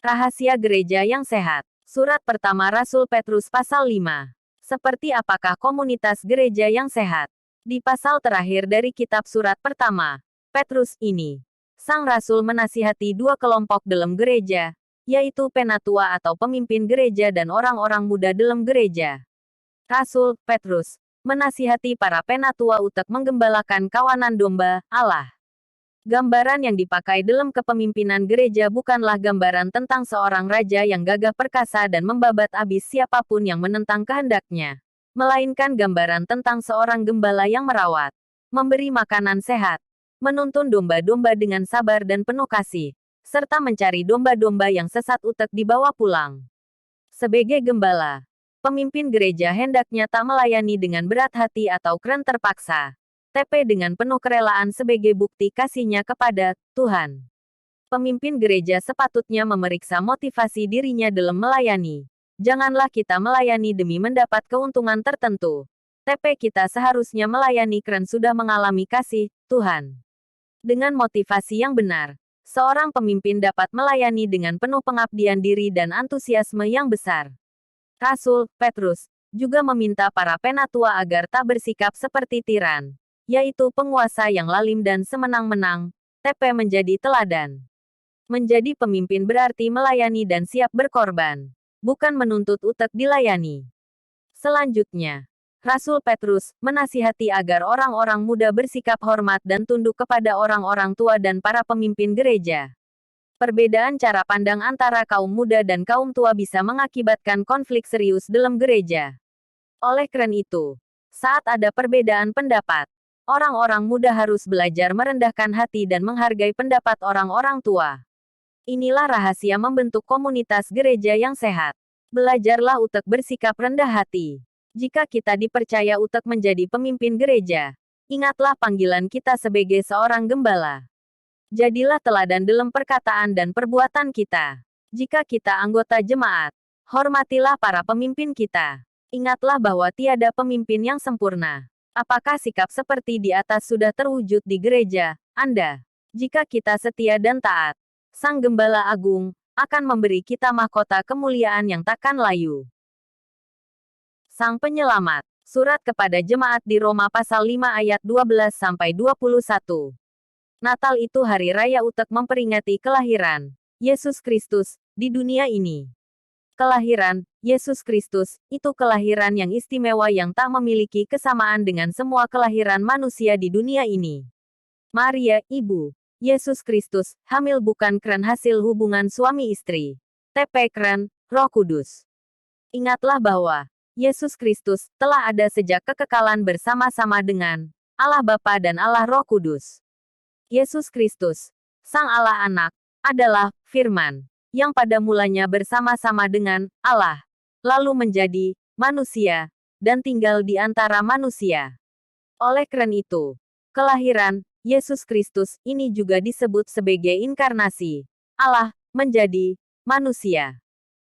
Rahasia Gereja yang Sehat. Surat pertama Rasul Petrus pasal 5. Seperti apakah komunitas gereja yang sehat? Di pasal terakhir dari kitab surat pertama, Petrus ini, sang rasul menasihati dua kelompok dalam gereja, yaitu penatua atau pemimpin gereja dan orang-orang muda dalam gereja. Rasul Petrus menasihati para penatua untuk menggembalakan kawanan domba Allah. Gambaran yang dipakai dalam kepemimpinan gereja bukanlah gambaran tentang seorang raja yang gagah perkasa dan membabat habis siapapun yang menentang kehendaknya, melainkan gambaran tentang seorang gembala yang merawat, memberi makanan sehat, menuntun domba-domba dengan sabar dan penuh kasih, serta mencari domba-domba yang sesat untuk dibawa pulang. Sebagai gembala, pemimpin gereja hendaknya tak melayani dengan berat hati atau keren terpaksa, tapi dengan penuh kerelaan sebagai bukti kasihnya kepada Tuhan. Pemimpin gereja sepatutnya memeriksa motivasi dirinya dalam melayani. Janganlah kita melayani demi mendapat keuntungan tertentu, tapi kita seharusnya melayani karena sudah mengalami kasih Tuhan. Dengan motivasi yang benar, seorang pemimpin dapat melayani dengan penuh pengabdian diri dan antusiasme yang besar. Rasul Petrus juga meminta para penatua agar tak bersikap seperti tiran, yaitu penguasa yang lalim dan semenang-menang, tapi menjadi teladan. Menjadi pemimpin berarti melayani dan siap berkorban, bukan menuntut utek dilayani. Selanjutnya, Rasul Petrus menasihati agar orang-orang muda bersikap hormat dan tunduk kepada orang-orang tua dan para pemimpin gereja. Perbedaan cara pandang antara kaum muda dan kaum tua bisa mengakibatkan konflik serius dalam gereja. Oleh karena itu, saat ada perbedaan pendapat, orang-orang muda harus belajar merendahkan hati dan menghargai pendapat orang-orang tua. Inilah rahasia membentuk komunitas gereja yang sehat. Belajarlah untuk bersikap rendah hati. Jika kita dipercaya untuk menjadi pemimpin gereja, ingatlah panggilan kita sebagai seorang gembala. Jadilah teladan dalam perkataan dan perbuatan kita. Jika kita anggota jemaat, hormatilah para pemimpin kita. Ingatlah bahwa tiada pemimpin yang sempurna. Apakah sikap seperti di atas sudah terwujud di gereja Anda? Jika kita setia dan taat, Sang Gembala Agung akan memberi kita mahkota kemuliaan yang takkan layu. Sang Penyelamat. Surat kepada jemaat di Roma pasal 5 ayat 12-21. Natal itu hari raya untuk memperingati kelahiran Yesus Kristus di dunia ini. Kelahiran Yesus Kristus itu kelahiran yang istimewa yang tak memiliki kesamaan dengan semua kelahiran manusia di dunia ini. Maria, ibu Yesus Kristus, hamil bukan karena hasil hubungan suami istri, tapi karena Roh Kudus. Ingatlah bahwa Yesus Kristus telah ada sejak kekekalan bersama-sama dengan Allah Bapa dan Allah Roh Kudus. Yesus Kristus, Sang Allah Anak, adalah Firman, yang pada mulanya bersama-sama dengan Allah, lalu menjadi manusia, dan tinggal di antara manusia. Oleh karena itu, kelahiran Yesus Kristus ini juga disebut sebagai inkarnasi. Allah menjadi manusia.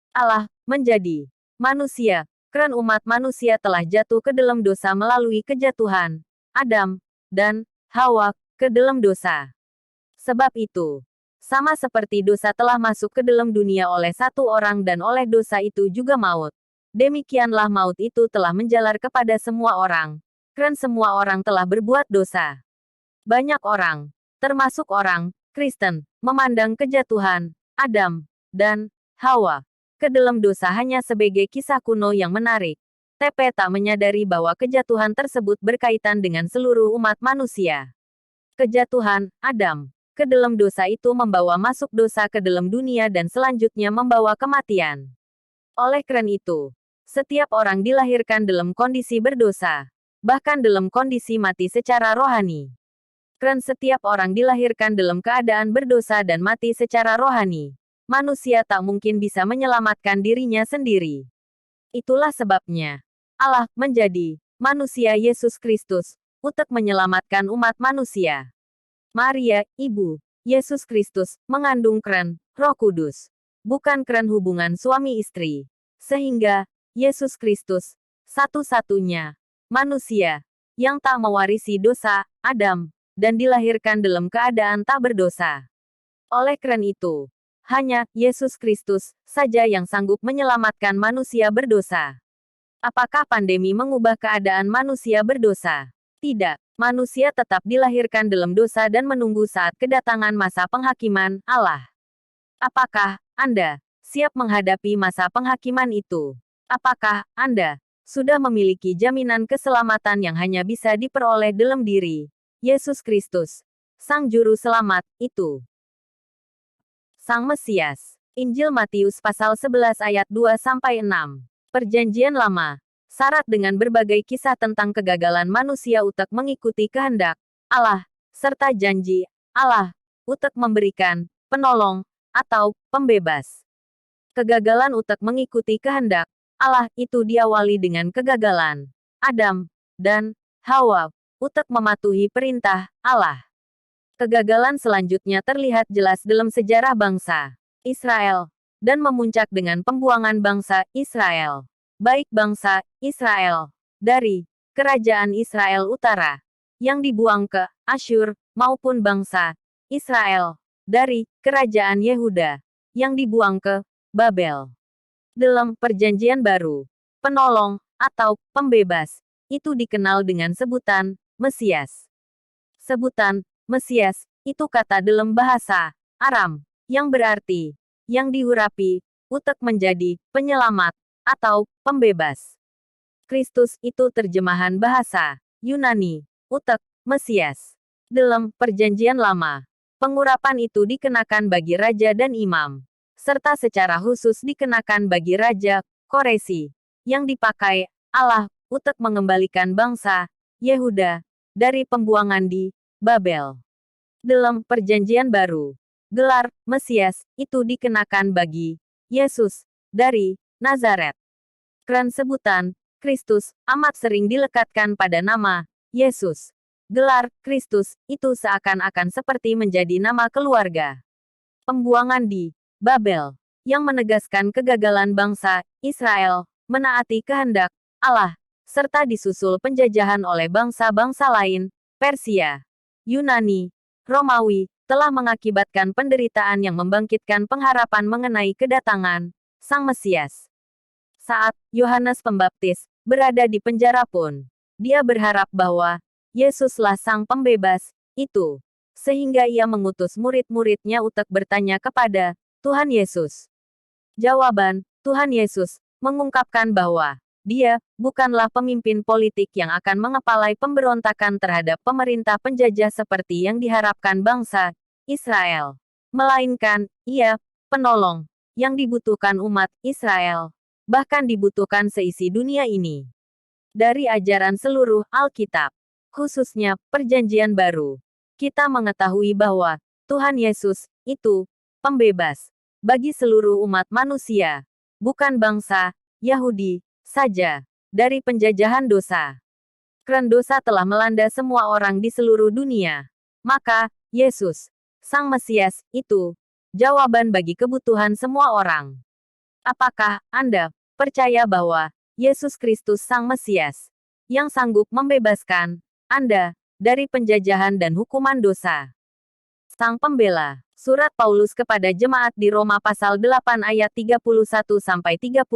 Allah menjadi manusia, karena umat manusia telah jatuh ke dalam dosa melalui kejatuhan Adam dan Hawa ke dalam dosa. Sebab itu, sama seperti dosa telah masuk ke dalam dunia oleh satu orang dan oleh dosa itu juga maut, demikianlah maut itu telah menjalar kepada semua orang, karena semua orang telah berbuat dosa. Banyak orang, termasuk orang Kristen, memandang kejatuhan Adam dan Hawa ke dalam dosa hanya sebagai kisah kuno yang menarik, tapi tak menyadari bahwa kejatuhan tersebut berkaitan dengan seluruh umat manusia. Kejatuhan Adam ke dalam dosa itu membawa masuk dosa ke dalam dunia dan selanjutnya membawa kematian. Oleh karena itu, setiap orang dilahirkan dalam kondisi berdosa, bahkan dalam kondisi mati secara rohani. Karena setiap orang dilahirkan dalam keadaan berdosa dan mati secara rohani, manusia tak mungkin bisa menyelamatkan dirinya sendiri. Itulah sebabnya Allah menjadi manusia Yesus Kristus untuk menyelamatkan umat manusia. Maria, ibu Yesus Kristus, mengandung karena Roh Kudus, bukan karena hubungan suami istri. Sehingga Yesus Kristus, satu-satunya manusia yang tak mewarisi dosa Adam dan dilahirkan dalam keadaan tak berdosa. Oleh karena itu, Hanya Yesus Kristus saja yang sanggup menyelamatkan manusia berdosa. Apakah pandemi mengubah keadaan manusia berdosa? Tidak. Manusia tetap dilahirkan dalam dosa dan menunggu saat kedatangan masa penghakiman Allah. Apakah Anda siap menghadapi masa penghakiman itu? Apakah Anda sudah memiliki jaminan keselamatan yang hanya bisa diperoleh dalam diri Yesus Kristus, Sang Juru Selamat, itu? Sang Mesias. Injil Matius pasal 11 ayat 2-6. Perjanjian Lama. Syarat dengan berbagai kisah tentang kegagalan manusia untuk mengikuti kehendak Allah, serta janji Allah untuk memberikan penolong atau pembebas. Kegagalan untuk mengikuti kehendak Allah itu diawali dengan kegagalan Adam dan Hawa untuk mematuhi perintah Allah. Kegagalan selanjutnya terlihat jelas dalam sejarah bangsa Israel, dan memuncak dengan pembuangan bangsa Israel, baik bangsa Israel dari kerajaan Israel Utara, yang dibuang ke Asyur, maupun bangsa Israel dari kerajaan Yehuda, yang dibuang ke Babel. Dalam Perjanjian Baru, penolong atau pembebas itu dikenal dengan sebutan Mesias. Sebutan Mesias itu kata dalam bahasa Aram yang berarti yang diurapi untuk menjadi penyelamat atau pembebas. Kristus itu terjemahan bahasa Yunani untuk Mesias. Dalam Perjanjian Lama, pengurapan itu dikenakan bagi raja dan imam, serta secara khusus dikenakan bagi Raja Koresi, yang dipakai Allah untuk mengembalikan bangsa Yehuda dari pembuangan di Babel. Dalam Perjanjian Baru, gelar Mesias itu dikenakan bagi Yesus dari Nazaret. Keren sebutan Kristus amat sering dilekatkan pada nama Yesus. Gelar Kristus itu seakan-akan seperti menjadi nama keluarga. Pembuangan di Babel yang menegaskan kegagalan bangsa Israel menaati kehendak Allah, serta disusul penjajahan oleh bangsa-bangsa lain, Persia, Yunani, Romawi, telah mengakibatkan penderitaan yang membangkitkan pengharapan mengenai kedatangan Sang Mesias. Saat Yohanes Pembaptis berada di penjara pun, dia berharap bahwa Yesuslah Sang Pembebas itu, sehingga ia mengutus murid-muridnya untuk bertanya kepada Tuhan Yesus. Jawaban Tuhan Yesus mengungkapkan bahwa Dia bukanlah pemimpin politik yang akan mengepalai pemberontakan terhadap pemerintah penjajah seperti yang diharapkan bangsa Israel, melainkan Ia penolong yang dibutuhkan umat Israel, bahkan dibutuhkan seisi dunia ini. Dari ajaran seluruh Alkitab, khususnya Perjanjian Baru, kita mengetahui bahwa Tuhan Yesus itu pembebas bagi seluruh umat manusia, bukan bangsa Yahudi saja, dari penjajahan dosa. Keren dosa telah melanda semua orang di seluruh dunia. Maka, Yesus, Sang Mesias, itu jawaban bagi kebutuhan semua orang. Apakah Anda percaya bahwa Yesus Kristus Sang Mesias, yang sanggup membebaskan Anda dari penjajahan dan hukuman dosa? Sang Pembela. Surat Paulus kepada jemaat di Roma pasal 8 ayat 31-39.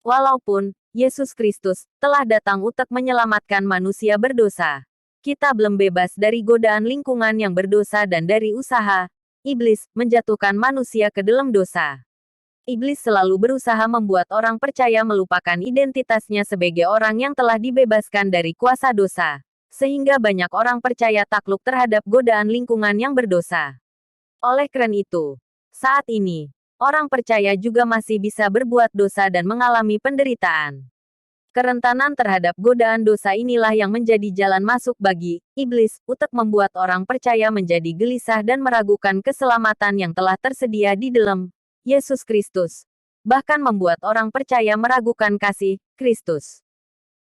Walaupun Yesus Kristus telah datang untuk menyelamatkan manusia berdosa, kita belum bebas dari godaan lingkungan yang berdosa dan dari usaha iblis menjatuhkan manusia ke dalam dosa. Iblis selalu berusaha membuat orang percaya melupakan identitasnya sebagai orang yang telah dibebaskan dari kuasa dosa, sehingga banyak orang percaya takluk terhadap godaan lingkungan yang berdosa. Oleh karena itu, saat ini, orang percaya juga masih bisa berbuat dosa dan mengalami penderitaan. Kerentanan terhadap godaan dosa inilah yang menjadi jalan masuk bagi iblis untuk membuat orang percaya menjadi gelisah dan meragukan keselamatan yang telah tersedia di dalam Yesus Kristus, bahkan membuat orang percaya meragukan kasih Kristus.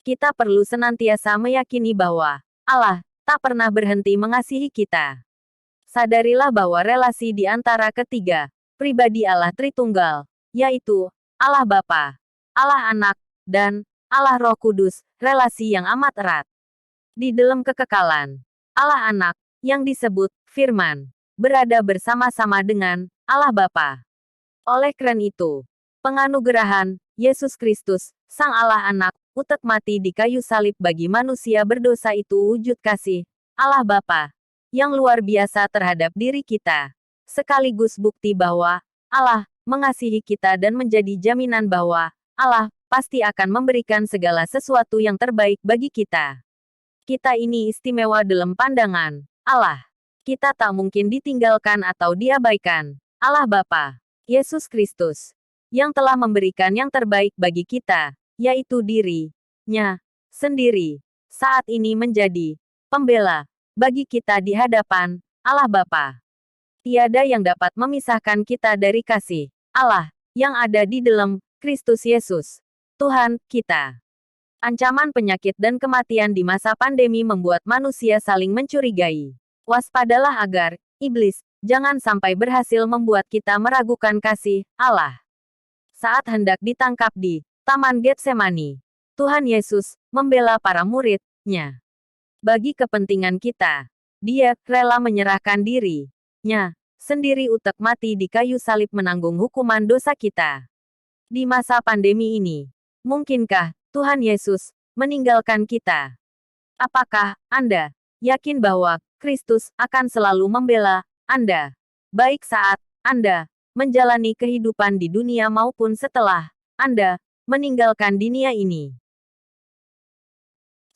Kita perlu senantiasa meyakini bahwa Allah tak pernah berhenti mengasihi kita. Sadarilah bahwa relasi di antara ketiga pribadi Allah Tritunggal, yaitu Allah Bapa, Allah Anak, dan Allah Roh Kudus, relasi yang amat erat. Di dalam kekekalan, Allah Anak, yang disebut Firman, berada bersama-sama dengan Allah Bapa. Oleh karena itu, penganugerahan Yesus Kristus, Sang Allah Anak, utek mati di kayu salib bagi manusia berdosa itu wujud kasih Allah Bapa yang luar biasa terhadap diri kita, sekaligus bukti bahwa Allah mengasihi kita dan menjadi jaminan bahwa Allah pasti akan memberikan segala sesuatu yang terbaik bagi kita. Kita ini istimewa dalam pandangan Allah. Kita tak mungkin ditinggalkan atau diabaikan. Allah Bapa, Yesus Kristus, yang telah memberikan yang terbaik bagi kita, yaitu diri-Nya sendiri, saat ini menjadi pembela bagi kita di hadapan Allah Bapa. Tiada yang dapat memisahkan kita dari kasih Allah yang ada di dalam Kristus Yesus, Tuhan kita. Ancaman penyakit dan kematian di masa pandemi membuat manusia saling mencurigai. Waspadalah agar iblis jangan sampai berhasil membuat kita meragukan kasih Allah. Saat hendak ditangkap di Taman Getsemani, Tuhan Yesus membela para murid-Nya. Bagi kepentingan kita, Dia rela menyerahkan diri-Nya sendiri utek mati di kayu salib menanggung hukuman dosa kita. Di masa pandemi ini, mungkinkah Tuhan Yesus meninggalkan kita? Apakah Anda yakin bahwa Kristus akan selalu membela Anda, baik saat Anda menjalani kehidupan di dunia maupun setelah Anda meninggalkan dunia ini?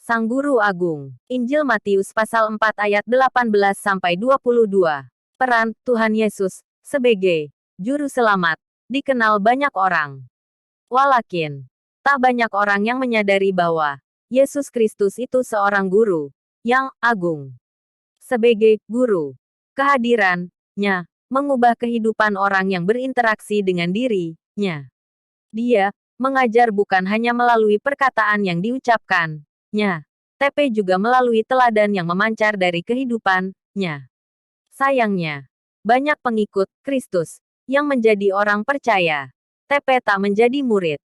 Sang Guru Agung. Injil Matius pasal 4 ayat 18-22. Peran Tuhan Yesus sebagai juru selamat dikenal banyak orang. Walakin, tak banyak orang yang menyadari bahwa Yesus Kristus itu seorang guru yang agung. Sebagai guru, kehadiran-Nya mengubah kehidupan orang yang berinteraksi dengan diri-Nya. Dia mengajar bukan hanya melalui perkataan yang diucapkan-Nya, tapi juga melalui teladan yang memancar dari kehidupan-Nya. Sayangnya, banyak pengikut Kristus yang menjadi orang percaya, tapi tak menjadi murid.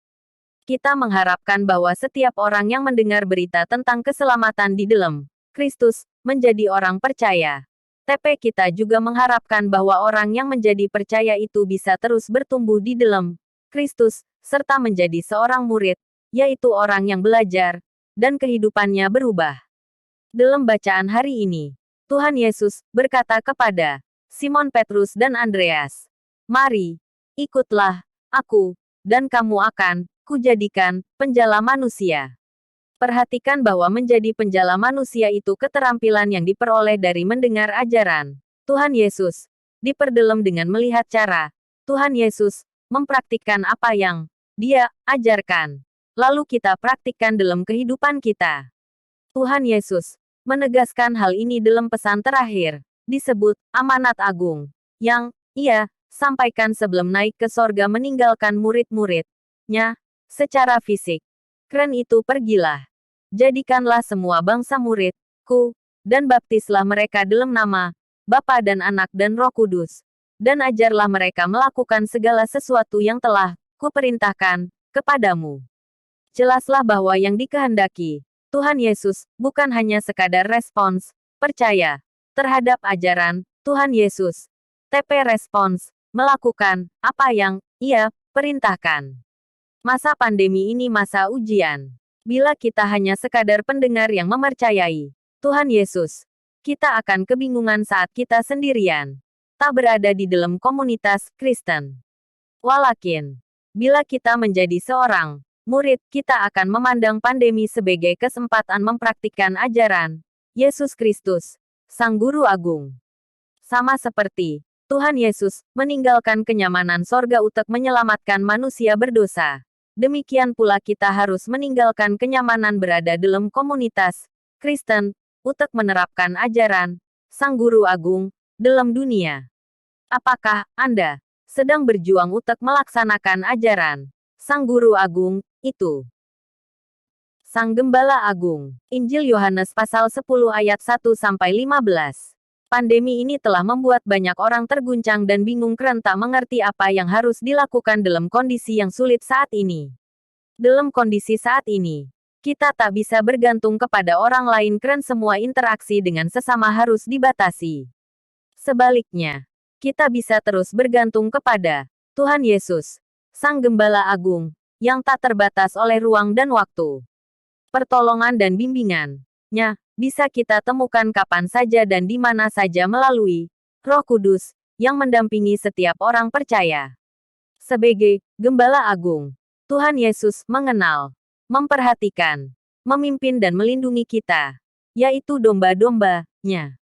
Kita mengharapkan bahwa setiap orang yang mendengar berita tentang keselamatan di dalam Kristus menjadi orang percaya. Tapi kita juga mengharapkan bahwa orang yang menjadi percaya itu bisa terus bertumbuh di dalam Kristus, serta menjadi seorang murid, yaitu orang yang belajar, dan kehidupannya berubah. Dalam bacaan hari ini, Tuhan Yesus berkata kepada Simon Petrus dan Andreas, "Mari, ikutlah aku, dan kamu akan kujadikan penjala manusia." Perhatikan bahwa menjadi penjala manusia itu keterampilan yang diperoleh dari mendengar ajaran Tuhan Yesus, diperdalam dengan melihat cara Tuhan Yesus mempraktikkan apa yang Dia ajarkan. Lalu kita praktikkan dalam kehidupan kita. Tuhan Yesus menegaskan hal ini dalam pesan terakhir, disebut amanat agung, yang Ia sampaikan sebelum naik ke sorga meninggalkan murid-murid-Nya secara fisik. Karena itu pergilah, jadikanlah semua bangsa murid-Ku, dan baptislah mereka dalam nama Bapa dan Anak dan Roh Kudus, dan ajarlah mereka melakukan segala sesuatu yang telah Kuperintahkan kepadamu. Jelaslah bahwa yang dikehendaki Tuhan Yesus bukan hanya sekadar respons percaya terhadap ajaran Tuhan Yesus, tapi respons melakukan apa yang Ia perintahkan. Masa pandemi ini masa ujian. Bila kita hanya sekadar pendengar yang mempercayai Tuhan Yesus, kita akan kebingungan saat kita sendirian, tak berada di dalam komunitas Kristen. Walakin, bila kita menjadi seorang murid, kita akan memandang pandemi sebagai kesempatan mempraktikkan ajaran Yesus Kristus, Sang Guru Agung. Sama seperti Tuhan Yesus meninggalkan kenyamanan sorga untuk menyelamatkan manusia berdosa, demikian pula kita harus meninggalkan kenyamanan berada dalam komunitas Kristen untuk menerapkan ajaran Sang Guru Agung dalam dunia. Apakah Anda sedang berjuang untuk melaksanakan ajaran Sang Guru Agung itu? Sang Gembala Agung. Injil Yohanes pasal 10 ayat 1-15. Pandemi ini telah membuat banyak orang terguncang dan bingung karena tak mengerti apa yang harus dilakukan dalam kondisi yang sulit saat ini. Dalam kondisi saat ini, kita tak bisa bergantung kepada orang lain karena semua interaksi dengan sesama harus dibatasi. Sebaliknya, kita bisa terus bergantung kepada Tuhan Yesus, Sang Gembala Agung, yang tak terbatas oleh ruang dan waktu. Pertolongan dan bimbingan-Nya bisa kita temukan kapan saja dan di mana saja melalui Roh Kudus, yang mendampingi setiap orang percaya. Sebagai Gembala Agung, Tuhan Yesus mengenal, memperhatikan, memimpin dan melindungi kita, yaitu domba-domba-Nya.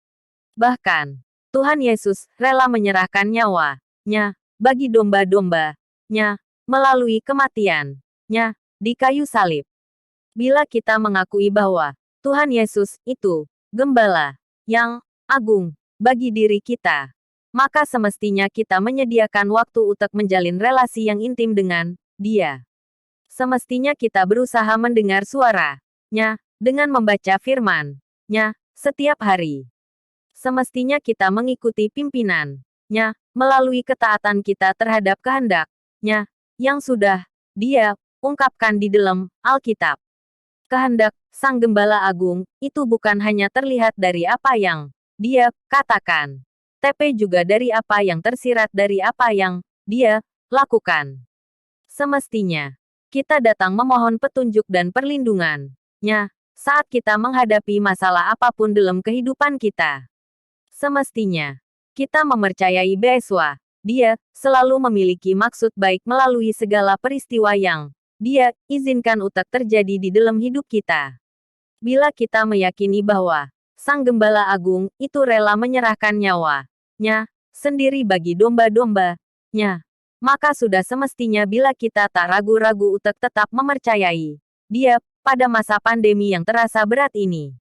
Bahkan, Tuhan Yesus rela menyerahkan nyawa-Nya bagi domba-domba-Nya melalui kematian-Nya di kayu salib. Bila kita mengakui bahwa Tuhan Yesus itu Gembala yang agung bagi diri kita, maka semestinya kita menyediakan waktu untuk menjalin relasi yang intim dengan Dia. Semestinya kita berusaha mendengar suara-Nya dengan membaca firman-Nya setiap hari. Semestinya kita mengikuti pimpinan-Nya melalui ketaatan kita terhadap kehendak-Nya yang sudah Dia ungkapkan di dalam Alkitab. Kehendak Sang Gembala Agung itu bukan hanya terlihat dari apa yang Dia katakan, tapi juga dari apa yang tersirat dari apa yang Dia lakukan. Semestinya kita datang memohon petunjuk dan perlindungan-Nya saat kita menghadapi masalah apapun dalam kehidupan kita. Semestinya kita mempercayai bahwa Dia selalu memiliki maksud baik melalui segala peristiwa yang Dia izinkan untuk terjadi di dalam hidup kita. Bila kita meyakini bahwa Sang Gembala Agung itu rela menyerahkan nyawa-Nya sendiri bagi domba-domba-Nya, maka sudah semestinya bila kita tak ragu-ragu untuk tetap mempercayai Dia pada masa pandemi yang terasa berat ini.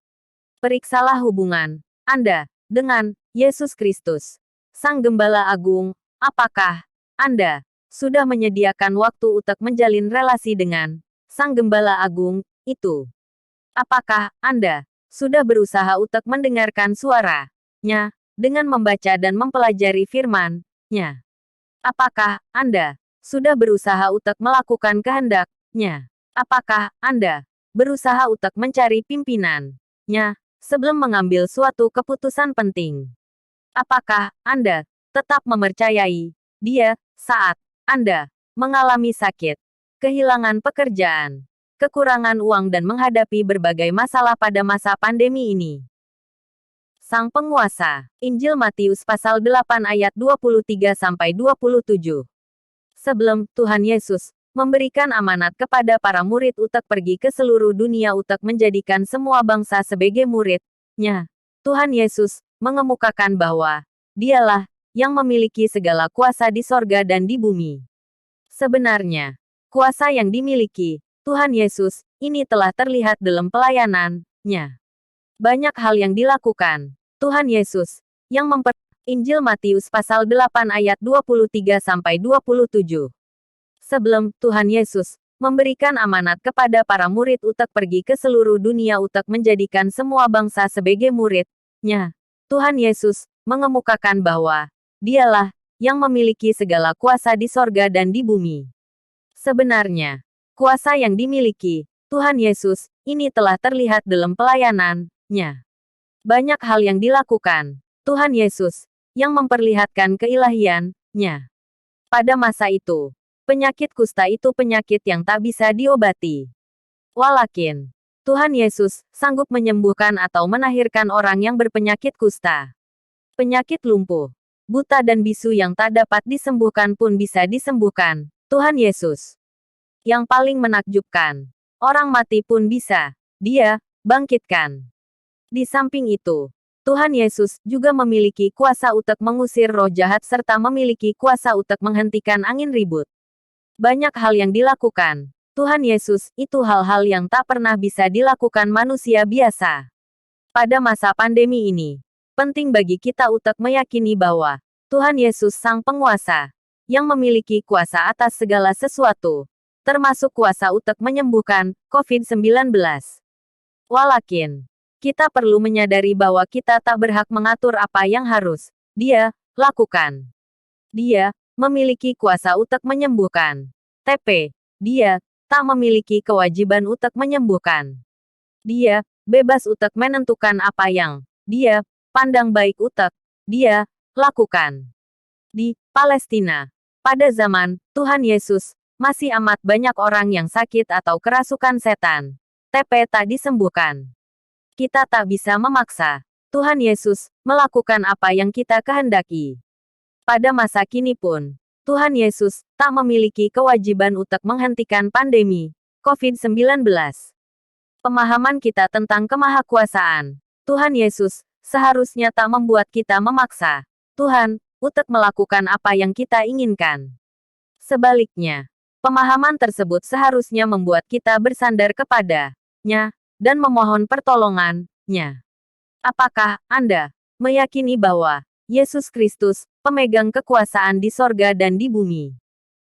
Periksalah hubungan Anda dengan Yesus Kristus, Sang Gembala Agung. Apakah Anda sudah menyediakan waktu untuk menjalin relasi dengan Sang Gembala Agung itu? Apakah Anda sudah berusaha untuk mendengarkan suara-Nya dengan membaca dan mempelajari firman-Nya? Apakah Anda sudah berusaha untuk melakukan kehendak-Nya? Apakah Anda berusaha untuk mencari pimpinan-Nya sebelum mengambil suatu keputusan penting? Apakah Anda tetap mempercayai Dia saat Anda mengalami sakit, kehilangan pekerjaan, kekurangan uang dan menghadapi berbagai masalah pada masa pandemi ini? Sang Penguasa, Injil Matius pasal 8 ayat 23-27. Sebelum Tuhan Yesus memberikan amanat kepada para murid untuk pergi ke seluruh dunia untuk menjadikan semua bangsa sebagai murid-Nya, Tuhan Yesus mengemukakan bahwa Dialah yang memiliki segala kuasa di sorga dan di bumi. Sebenarnya, kuasa yang dimiliki Tuhan Yesus ini telah terlihat dalam pelayanan-Nya. Banyak hal yang dilakukan Tuhan Yesus yang Injil Matius pasal 8 ayat 23-27. Sebelum Tuhan Yesus memberikan amanat kepada para murid untuk pergi ke seluruh dunia untuk menjadikan semua bangsa sebagai murid-Nya, Tuhan Yesus mengemukakan bahwa Dialah yang memiliki segala kuasa di sorga dan di bumi. Sebenarnya, kuasa yang dimiliki Tuhan Yesus ini telah terlihat dalam pelayanan-Nya. Banyak hal yang dilakukan Tuhan Yesus yang memperlihatkan keilahian-Nya. Pada masa itu, penyakit kusta itu penyakit yang tak bisa diobati. Walakin, Tuhan Yesus sanggup menyembuhkan atau menahirkan orang yang berpenyakit kusta. Penyakit lumpuh, buta dan bisu yang tak dapat disembuhkan pun bisa disembuhkan Tuhan Yesus. Yang paling menakjubkan, orang mati pun bisa Dia bangkitkan. Di samping itu, Tuhan Yesus juga memiliki kuasa untuk mengusir roh jahat serta memiliki kuasa untuk menghentikan angin ribut. Banyak hal yang dilakukan Tuhan Yesus itu hal-hal yang tak pernah bisa dilakukan manusia biasa. Pada masa pandemi ini, penting bagi kita untuk meyakini bahwa Tuhan Yesus Sang Penguasa, yang memiliki kuasa atas segala sesuatu, termasuk kuasa untuk menyembuhkan COVID-19. Walakin, kita perlu menyadari bahwa kita tak berhak mengatur apa yang harus Dia lakukan. Dia memiliki kuasa untuk menyembuhkan, tapi Dia tak memiliki kewajiban untuk menyembuhkan. Dia bebas untuk menentukan apa yang Dia pandang baik untuk Dia lakukan. Di Palestina, pada zaman Tuhan Yesus, masih amat banyak orang yang sakit atau kerasukan setan. TP tak disembuhkan. Kita tak bisa memaksa Tuhan Yesus melakukan apa yang kita kehendaki. Pada masa kini pun, Tuhan Yesus tak memiliki kewajiban untuk menghentikan pandemi COVID-19. Pemahaman kita tentang kemahakuasaan Tuhan Yesus seharusnya tak membuat kita memaksa Tuhan untuk melakukan apa yang kita inginkan. Sebaliknya, pemahaman tersebut seharusnya membuat kita bersandar kepada-Nya dan memohon pertolongan-Nya. Apakah Anda meyakini bahwa Yesus Kristus pemegang kekuasaan di sorga dan di bumi?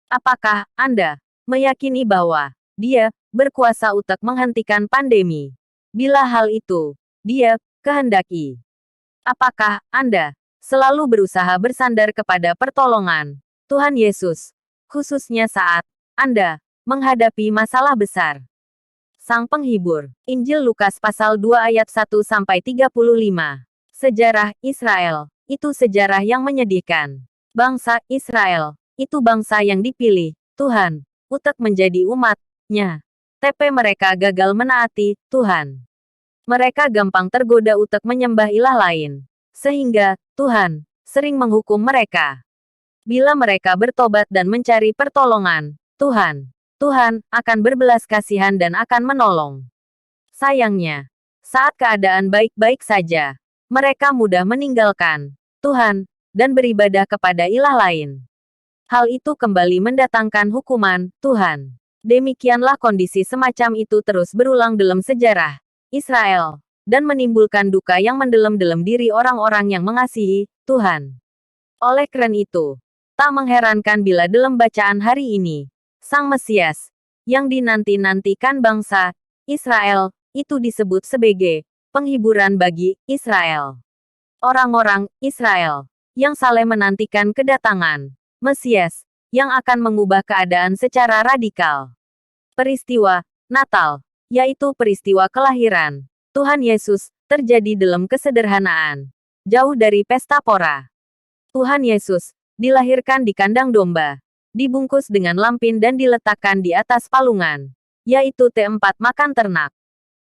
Apakah Anda meyakini bahwa Dia berkuasa untuk menghentikan pandemi bila hal itu Dia kehendaki? Apakah Anda selalu berusaha bersandar kepada pertolongan Tuhan Yesus, khususnya saat Anda menghadapi masalah besar? Sang Penghibur. Injil Lukas pasal 2 ayat 1-35. Sejarah Israel. Itu sejarah yang menyedihkan. Bangsa Israel. Itu bangsa yang dipilih Tuhan untuk menjadi umat-Nya. TP mereka gagal menaati Tuhan. Mereka gampang tergoda untuk menyembah ilah lain. Sehingga Tuhan sering menghukum mereka. Bila mereka bertobat dan mencari pertolongan Tuhan akan berbelas kasihan dan akan menolong. Sayangnya, saat keadaan baik-baik saja, mereka mudah meninggalkan Tuhan dan beribadah kepada ilah lain. Hal itu kembali mendatangkan hukuman Tuhan. Demikianlah kondisi semacam itu terus berulang dalam sejarah Israel dan menimbulkan duka yang mendalam-dalam diri orang-orang yang mengasihi Tuhan. Oleh karena itu, tak mengherankan bila dalam bacaan hari ini, Sang Mesias, yang dinanti-nantikan bangsa Israel, itu disebut sebagai penghiburan bagi Israel. Orang-orang Israel yang saleh menantikan kedatangan Mesias, yang akan mengubah keadaan secara radikal. Peristiwa Natal, yaitu peristiwa kelahiran Tuhan Yesus, terjadi dalam kesederhanaan, jauh dari pesta pora. Tuhan Yesus dilahirkan di kandang domba, dibungkus dengan lampin dan diletakkan di atas palungan, yaitu T4 makan ternak.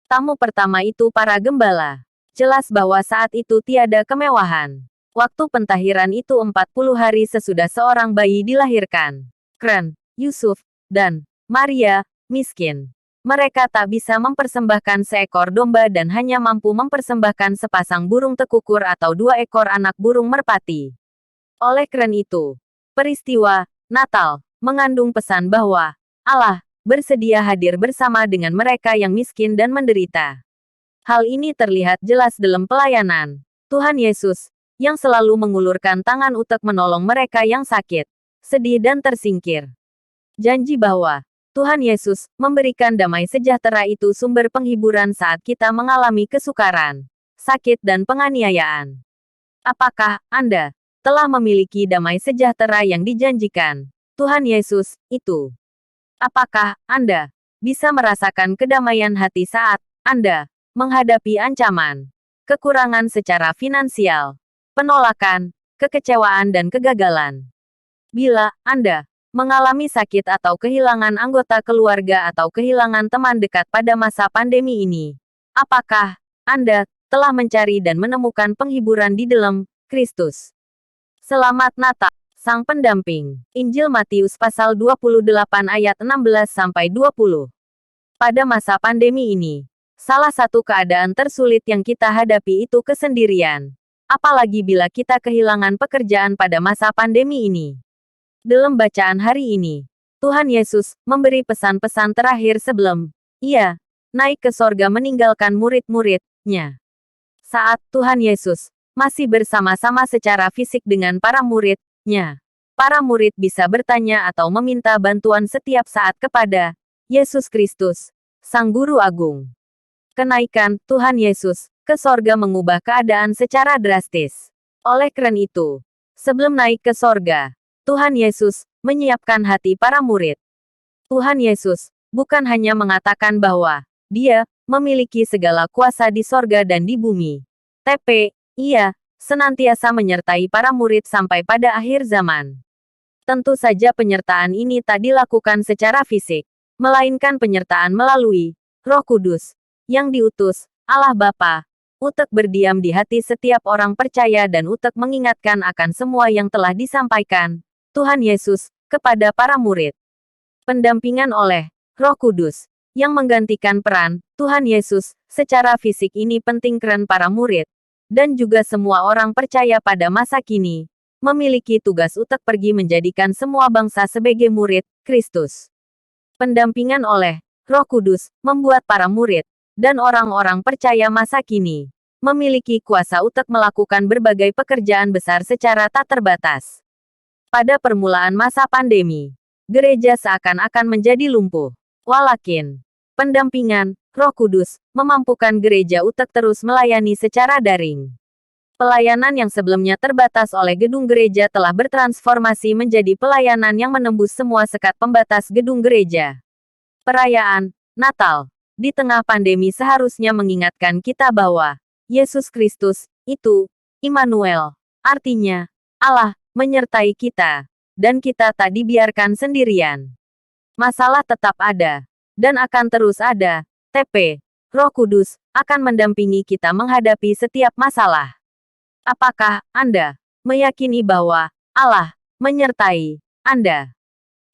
Tamu pertama itu para gembala. Jelas bahwa saat itu tiada kemewahan. Waktu pentahiran itu 40 hari sesudah seorang bayi dilahirkan. Kren, Yusuf, dan Maria miskin. Mereka tak bisa mempersembahkan seekor domba dan hanya mampu mempersembahkan sepasang burung tekukur atau 2 ekor anak burung merpati. Oleh karena itu, peristiwa Natal mengandung pesan bahwa Allah bersedia hadir bersama dengan mereka yang miskin dan menderita. Hal ini terlihat jelas dalam pelayanan Tuhan Yesus, yang selalu mengulurkan tangan untuk menolong mereka yang sakit, sedih dan tersingkir. Janji bahwa Tuhan Yesus memberikan damai sejahtera itu sumber penghiburan saat kita mengalami kesukaran, sakit dan penganiayaan. Apakah Anda telah memiliki damai sejahtera yang dijanjikan Tuhan Yesus itu? Apakah Anda bisa merasakan kedamaian hati saat Anda menghadapi ancaman, kekurangan secara finansial, penolakan, kekecewaan dan kegagalan? Bila Anda mengalami sakit atau kehilangan anggota keluarga atau kehilangan teman dekat pada masa pandemi ini, apakah Anda telah mencari dan menemukan penghiburan di dalam Kristus? Selamat Natal, Sang Pendamping. Injil Matius pasal 28 ayat 16-20. Pada masa pandemi ini, salah satu keadaan tersulit yang kita hadapi itu kesendirian. Apalagi bila kita kehilangan pekerjaan pada masa pandemi ini. Dalam bacaan hari ini, Tuhan Yesus memberi pesan-pesan terakhir sebelum Ia naik ke sorga meninggalkan murid-murid-Nya. Saat Tuhan Yesus masih bersama-sama secara fisik dengan para murid-Nya, para murid bisa bertanya atau meminta bantuan setiap saat kepada Yesus Kristus, Sang Guru Agung. Kenaikan Tuhan Yesus ke sorga mengubah keadaan secara drastis. Oleh karena itu, sebelum naik ke sorga, Tuhan Yesus menyiapkan hati para murid. Tuhan Yesus bukan hanya mengatakan bahwa Dia memiliki segala kuasa di sorga dan di bumi. TP, Ia senantiasa menyertai para murid sampai pada akhir zaman. Tentu saja penyertaan ini tak dilakukan secara fisik, melainkan penyertaan melalui Roh Kudus, yang diutus Allah Bapa, untuk berdiam di hati setiap orang percaya dan untuk mengingatkan akan semua yang telah disampaikan Tuhan Yesus kepada para murid. Pendampingan oleh Roh Kudus, yang menggantikan peran Tuhan Yesus secara fisik ini penting karena para murid, dan juga semua orang percaya pada masa kini, memiliki tugas untuk pergi menjadikan semua bangsa sebagai murid Kristus. Pendampingan oleh Roh Kudus membuat para murid dan orang-orang percaya masa kini memiliki kuasa untuk melakukan berbagai pekerjaan besar secara tak terbatas. Pada permulaan masa pandemi, gereja seakan-akan menjadi lumpuh. Walakin, pendampingan Roh Kudus memampukan gereja untuk terus melayani secara daring. Pelayanan yang sebelumnya terbatas oleh gedung gereja telah bertransformasi menjadi pelayanan yang menembus semua sekat pembatas gedung gereja. Perayaan Natal di tengah pandemi seharusnya mengingatkan kita bahwa Yesus Kristus itu Immanuel, artinya Allah menyertai kita, dan kita tak dibiarkan sendirian. Masalah tetap ada, dan akan terus ada, TP. Roh Kudus akan mendampingi kita menghadapi setiap masalah. Apakah Anda meyakini bahwa Allah menyertai Anda?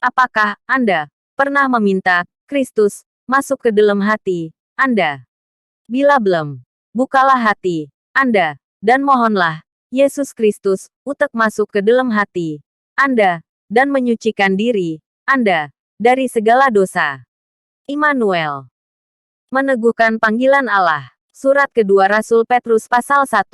Apakah Anda pernah meminta Kristus masuk ke dalam hati Anda? Bila belum, bukalah hati Anda, dan mohonlah Yesus Kristus untuk masuk ke dalam hati Anda, dan menyucikan diri Anda dari segala dosa. Immanuel. Meneguhkan panggilan Allah. Surat kedua Rasul Petrus pasal 1.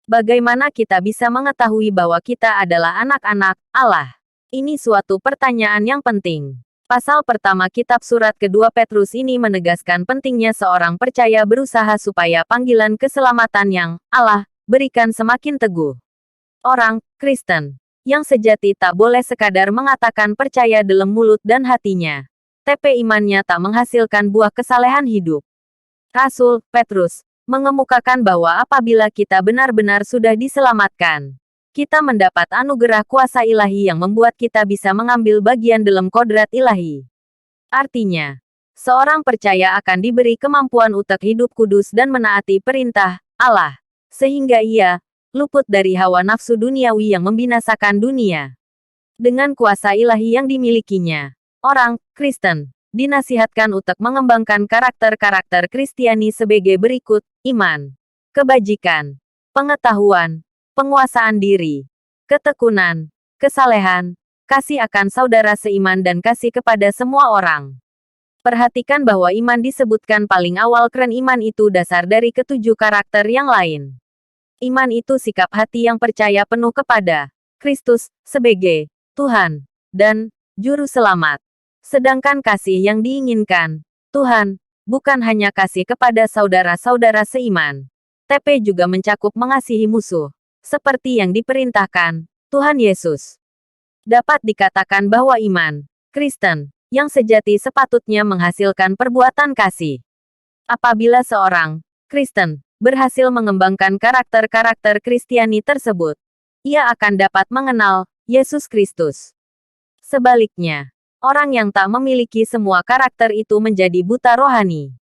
Bagaimana kita bisa mengetahui bahwa kita adalah anak-anak Allah? Ini suatu pertanyaan yang penting. Pasal pertama kitab surat kedua Petrus ini menegaskan pentingnya seorang percaya berusaha supaya panggilan keselamatan yang Allah berikan semakin teguh. Orang Kristen yang sejati tak boleh sekadar mengatakan percaya dalam mulut dan hatinya, tapi imannya tak menghasilkan buah kesalehan hidup. Rasul Petrus mengemukakan bahwa apabila kita benar-benar sudah diselamatkan, kita mendapat anugerah kuasa ilahi yang membuat kita bisa mengambil bagian dalam kodrat ilahi. Artinya, seorang percaya akan diberi kemampuan untuk hidup kudus dan menaati perintah Allah, sehingga ia luput dari hawa nafsu duniawi yang membinasakan dunia. Dengan kuasa ilahi yang dimilikinya, orang Kristen dinasihatkan untuk mengembangkan karakter-karakter Kristiani sebagai berikut: iman, kebajikan, pengetahuan, penguasaan diri, ketekunan, kesalehan, kasih akan saudara seiman dan kasih kepada semua orang. Perhatikan bahwa iman disebutkan paling awal karena iman itu dasar dari ketujuh karakter yang lain. Iman itu sikap hati yang percaya penuh kepada Kristus sebagai Tuhan dan Juru Selamat. Sedangkan kasih yang diinginkan Tuhan bukan hanya kasih kepada saudara-saudara seiman, tapi juga mencakup mengasihi musuh, seperti yang diperintahkan Tuhan Yesus. Dapat dikatakan bahwa iman Kristen yang sejati sepatutnya menghasilkan perbuatan kasih. Apabila seorang Kristen berhasil mengembangkan karakter-karakter Kristiani tersebut, ia akan dapat mengenal Yesus Kristus. Sebaliknya, orang yang tak memiliki semua karakter itu menjadi buta rohani.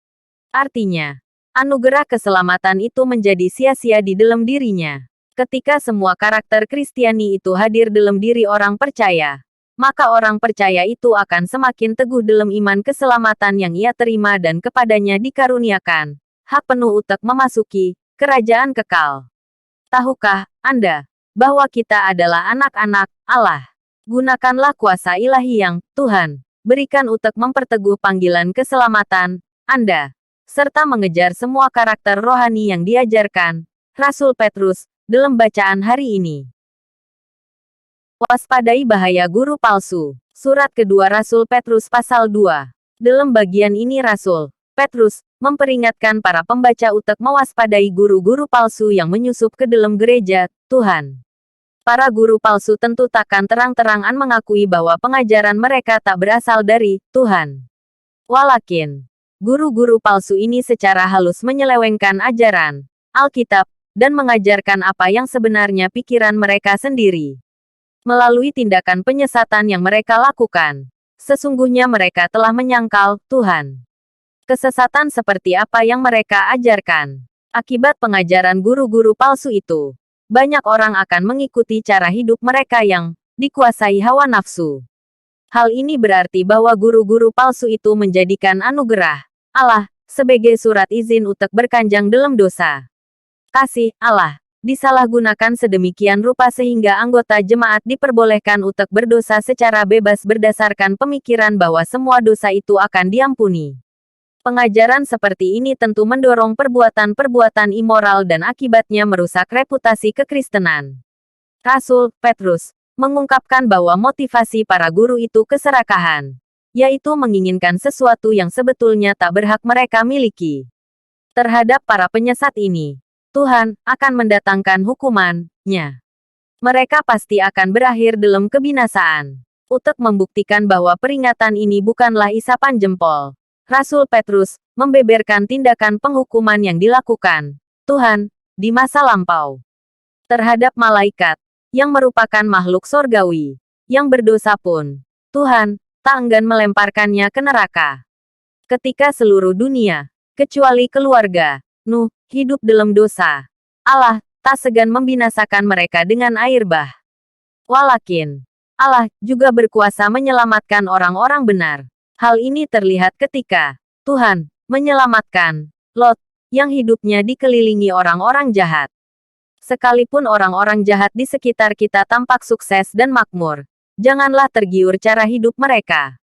Artinya, anugerah keselamatan itu menjadi sia-sia di dalam dirinya. Ketika semua karakter Kristiani itu hadir dalam diri orang percaya, maka orang percaya itu akan semakin teguh dalam iman keselamatan yang ia terima dan kepadanya dikaruniakan hak penuh untuk memasuki kerajaan kekal. Tahukah Anda bahwa kita adalah anak-anak Allah? Gunakanlah kuasa ilahi yang Tuhan berikan untuk memperteguh panggilan keselamatan Anda, serta mengejar semua karakter rohani yang diajarkan Rasul Petrus dalam bacaan hari ini. Waspadai bahaya guru palsu. Surat kedua Rasul Petrus pasal 2. Dalam bagian ini Rasul Petrus memperingatkan para pembaca untuk mewaspadai guru-guru palsu yang menyusup ke dalam gereja Tuhan. Para guru palsu tentu takkan terang-terangan mengakui bahwa pengajaran mereka tak berasal dari Tuhan. Walakin, guru-guru palsu ini secara halus menyelewengkan ajaran Alkitab dan mengajarkan apa yang sebenarnya pikiran mereka sendiri. Melalui tindakan penyesatan yang mereka lakukan, sesungguhnya mereka telah menyangkal Tuhan. Kesesatan seperti apa yang mereka ajarkan. Akibat pengajaran guru-guru palsu itu, banyak orang akan mengikuti cara hidup mereka yang dikuasai hawa nafsu. Hal ini berarti bahwa guru-guru palsu itu menjadikan anugerah Allah sebagai surat izin untuk berkanjang dalam dosa. Kasih Allah disalahgunakan sedemikian rupa sehingga anggota jemaat diperbolehkan untuk berdosa secara bebas berdasarkan pemikiran bahwa semua dosa itu akan diampuni. Pengajaran seperti ini tentu mendorong perbuatan-perbuatan immoral dan akibatnya merusak reputasi kekristenan. Rasul Petrus mengungkapkan bahwa motivasi para guru itu keserakahan, yaitu menginginkan sesuatu yang sebetulnya tak berhak mereka miliki. Terhadap para penyesat ini, Tuhan akan mendatangkan hukuman-Nya. Mereka pasti akan berakhir dalam kebinasaan. Untuk membuktikan bahwa peringatan ini bukanlah isapan jempol, Rasul Petrus membeberkan tindakan penghukuman yang dilakukan Tuhan di masa lampau terhadap malaikat yang merupakan makhluk sorgawi yang berdosa pun. Tuhan tak enggan melemparkannya ke neraka. Ketika seluruh dunia, kecuali keluarga Nuh, hidup dalam dosa, Allah tak segan membinasakan mereka dengan air bah. Walakin, Allah juga berkuasa menyelamatkan orang-orang benar. Hal ini terlihat ketika Tuhan menyelamatkan Lot, yang hidupnya dikelilingi orang-orang jahat. Sekalipun orang-orang jahat di sekitar kita tampak sukses dan makmur, janganlah tergiur cara hidup mereka.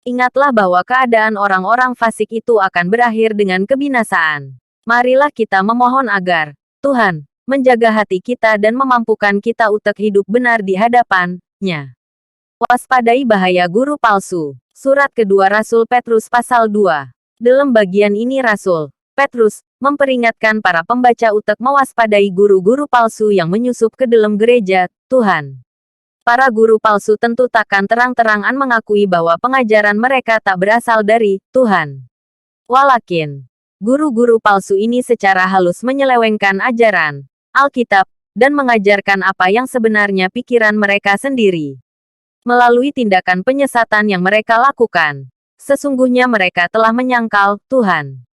Ingatlah bahwa keadaan orang-orang fasik itu akan berakhir dengan kebinasaan. Marilah kita memohon agar Tuhan menjaga hati kita dan memampukan kita untuk hidup benar di hadapan-Nya. Waspadai bahaya guru palsu. Surat kedua Rasul Petrus pasal 2. Dalam bagian ini Rasul Petrus memperingatkan para pembaca untuk mewaspadai guru-guru palsu yang menyusup ke dalam gereja Tuhan. Para guru palsu tentu takkan terang-terangan mengakui bahwa pengajaran mereka tak berasal dari Tuhan. Walakin, guru-guru palsu ini secara halus menyelewengkan ajaran Alkitab dan mengajarkan apa yang sebenarnya pikiran mereka sendiri. Melalui tindakan penyesatan yang mereka lakukan, sesungguhnya mereka telah menyangkal Tuhan.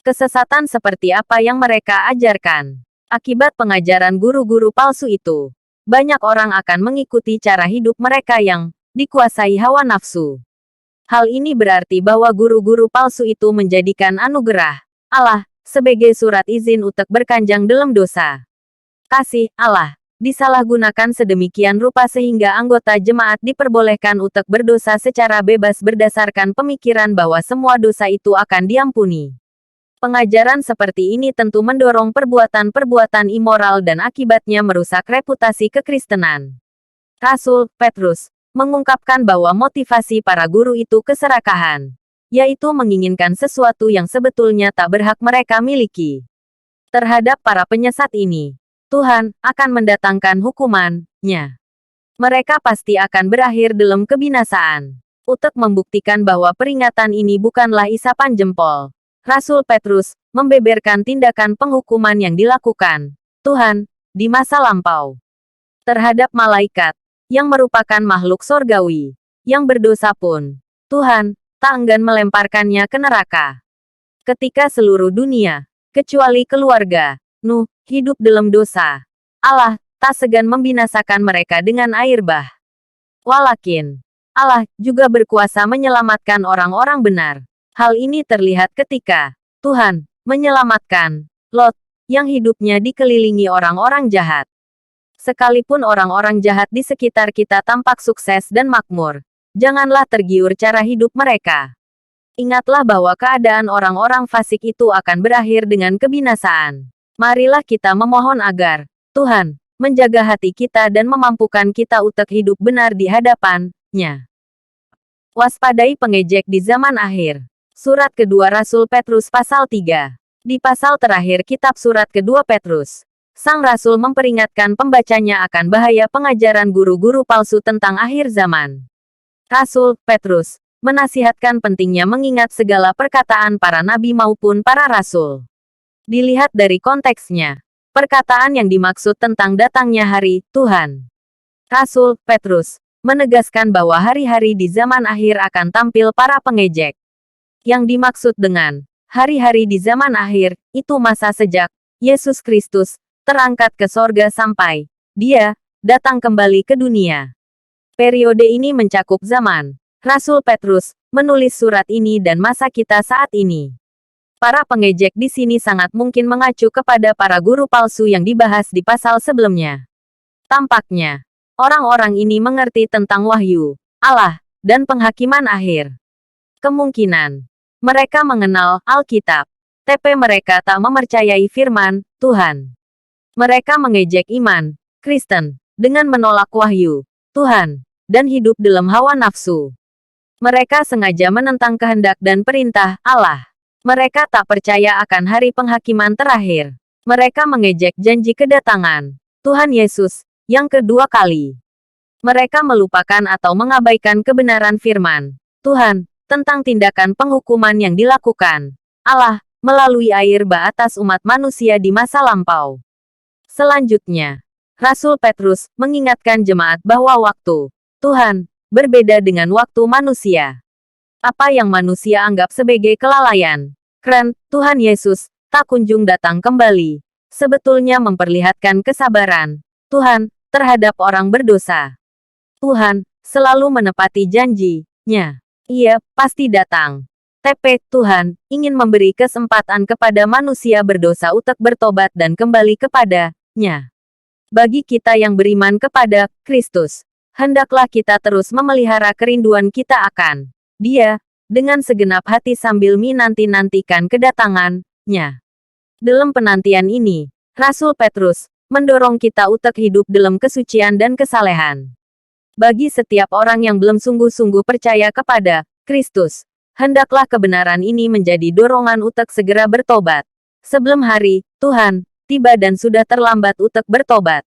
Kesesatan seperti apa yang mereka ajarkan. Akibat pengajaran guru-guru palsu itu, banyak orang akan mengikuti cara hidup mereka yang dikuasai hawa nafsu. Hal ini berarti bahwa guru-guru palsu itu menjadikan anugerah Allah sebagai surat izin untuk berkanjang dalam dosa. Kasih Allah disalahgunakan sedemikian rupa sehingga anggota jemaat diperbolehkan untuk berdosa secara bebas berdasarkan pemikiran bahwa semua dosa itu akan diampuni. Pengajaran seperti ini tentu mendorong perbuatan-perbuatan immoral dan akibatnya merusak reputasi kekristenan. Rasul Petrus mengungkapkan bahwa motivasi para guru itu keserakahan, yaitu menginginkan sesuatu yang sebetulnya tak berhak mereka miliki. Terhadap para penyesat ini, Tuhan akan mendatangkan hukuman-Nya. Mereka pasti akan berakhir dalam kebinasaan. Untuk membuktikan bahwa peringatan ini bukanlah isapan jempol, Rasul Petrus membeberkan tindakan penghukuman yang dilakukan Tuhan di masa lampau terhadap malaikat yang merupakan makhluk sorgawi yang berdosa pun. Tuhan tak enggan melemparkannya ke neraka. Ketika seluruh dunia, kecuali keluarga Nuh, hidup dalam dosa, Allah tak segan membinasakan mereka dengan air bah. Walakin, Allah juga berkuasa menyelamatkan orang-orang benar. Hal ini terlihat ketika Tuhan menyelamatkan Lot, yang hidupnya dikelilingi orang-orang jahat. Sekalipun orang-orang jahat di sekitar kita tampak sukses dan makmur, janganlah tergiur cara hidup mereka. Ingatlah bahwa keadaan orang-orang fasik itu akan berakhir dengan kebinasaan. Marilah kita memohon agar Tuhan menjaga hati kita dan memampukan kita untuk hidup benar di hadapan-Nya. Waspadai pengejek di zaman akhir. Surat kedua Rasul Petrus pasal 3. Di pasal terakhir kitab surat kedua Petrus, Sang Rasul memperingatkan pembacanya akan bahaya pengajaran guru-guru palsu tentang akhir zaman. Rasul Petrus menasihatkan pentingnya mengingat segala perkataan para nabi maupun para rasul. Dilihat dari konteksnya, Perkataan yang dimaksud tentang datangnya hari Tuhan. Rasul Petrus menegaskan bahwa hari-hari di zaman akhir akan tampil para pengejek. Yang dimaksud dengan hari-hari di zaman akhir, itu masa sejak Yesus Kristus terangkat ke sorga sampai Dia datang kembali ke dunia. Periode ini mencakup zaman Rasul Petrus menulis surat ini dan masa kita saat ini. Para pengejek di sini sangat mungkin mengacu kepada para guru palsu yang dibahas di pasal sebelumnya. Tampaknya, orang-orang ini mengerti tentang wahyu Allah dan penghakiman akhir. Kemungkinan mereka mengenal Alkitab, tapi mereka tak mempercayai firman Tuhan. Mereka mengejek iman Kristen dengan menolak wahyu Tuhan dan hidup dalam hawa nafsu. Mereka sengaja menentang kehendak dan perintah Allah. Mereka tak percaya akan hari penghakiman terakhir. Mereka mengejek janji kedatangan Tuhan Yesus yang kedua kali. Mereka melupakan atau mengabaikan kebenaran firman Tuhan tentang tindakan penghukuman yang dilakukan Allah melalui air bah atas umat manusia di masa lampau. Selanjutnya, Rasul Petrus mengingatkan jemaat bahwa waktu Tuhan berbeda dengan waktu manusia. Apa yang manusia anggap sebagai kelalaian, keren, Tuhan Yesus tak kunjung datang kembali, sebetulnya memperlihatkan kesabaran Tuhan terhadap orang berdosa. Tuhan selalu menepati janji-Nya. Ia pasti datang. Tapi Tuhan ingin memberi kesempatan kepada manusia berdosa untuk bertobat dan kembali kepada-Nya. Bagi kita yang beriman kepada Kristus, hendaklah kita terus memelihara kerinduan kita akan Dia dengan segenap hati sambil menanti-nantikan kedatangan-Nya. Dalam penantian ini, Rasul Petrus mendorong kita untuk hidup dalam kesucian dan kesalehan. Bagi setiap orang yang belum sungguh-sungguh percaya kepada Kristus, hendaklah kebenaran ini menjadi dorongan untuk segera bertobat sebelum hari Tuhan tiba dan sudah terlambat untuk bertobat.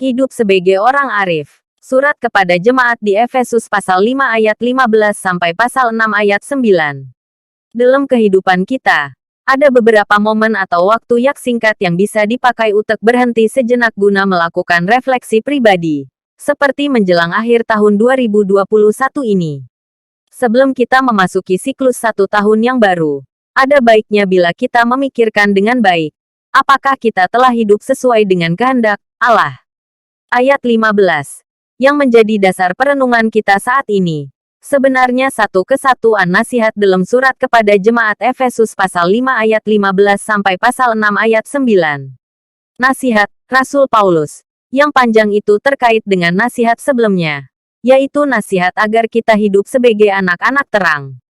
Hidup sebagai orang arif. Surat kepada jemaat di Efesus pasal 5 ayat 15 sampai pasal 6 ayat 9. Dalam kehidupan kita, ada beberapa momen atau waktu yang singkat yang bisa dipakai untuk berhenti sejenak guna melakukan refleksi pribadi, seperti menjelang akhir tahun 2021 ini. Sebelum kita memasuki siklus 1 tahun yang baru, ada baiknya bila kita memikirkan dengan baik, apakah kita telah hidup sesuai dengan kehendak Allah. Ayat 15. Yang menjadi dasar perenungan kita saat ini. Sebenarnya satu kesatuan nasihat dalam surat kepada jemaat Efesus pasal 5 ayat 15 sampai pasal 6 ayat 9. Nasihat Rasul Paulus yang panjang itu terkait dengan nasihat sebelumnya, yaitu nasihat agar kita hidup sebagai anak-anak terang.